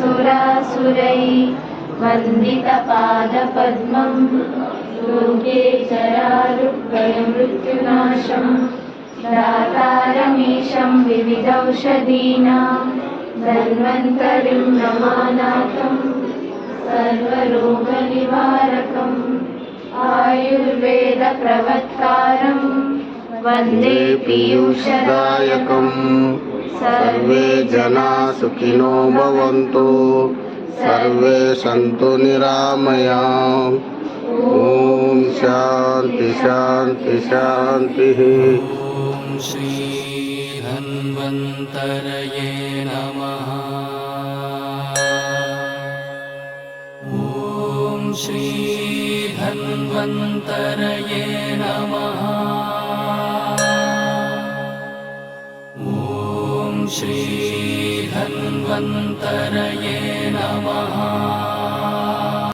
सुरासुरैः वन्दितपादपद्मं लोके जरारुग्भयमृत्युनाशं दातारमीशं विविधौषधीनां धन्वन्तरिं नमानाथं सर्वरोगनिवारकम् आयुर्वेदप्रवक्तारं वन्दे पीयूषदायकम् सर्वे जना सुखिनो भवन्तु सर्वे सन्तु निरामयाम्। ॐ शान्ति शान्ति शान्तिः। ॐ श्री धन्वन्तरये नमः। ॐ श्री धन्वन्तरये नमः। ॐ श्री धन्वन्तरये नमः।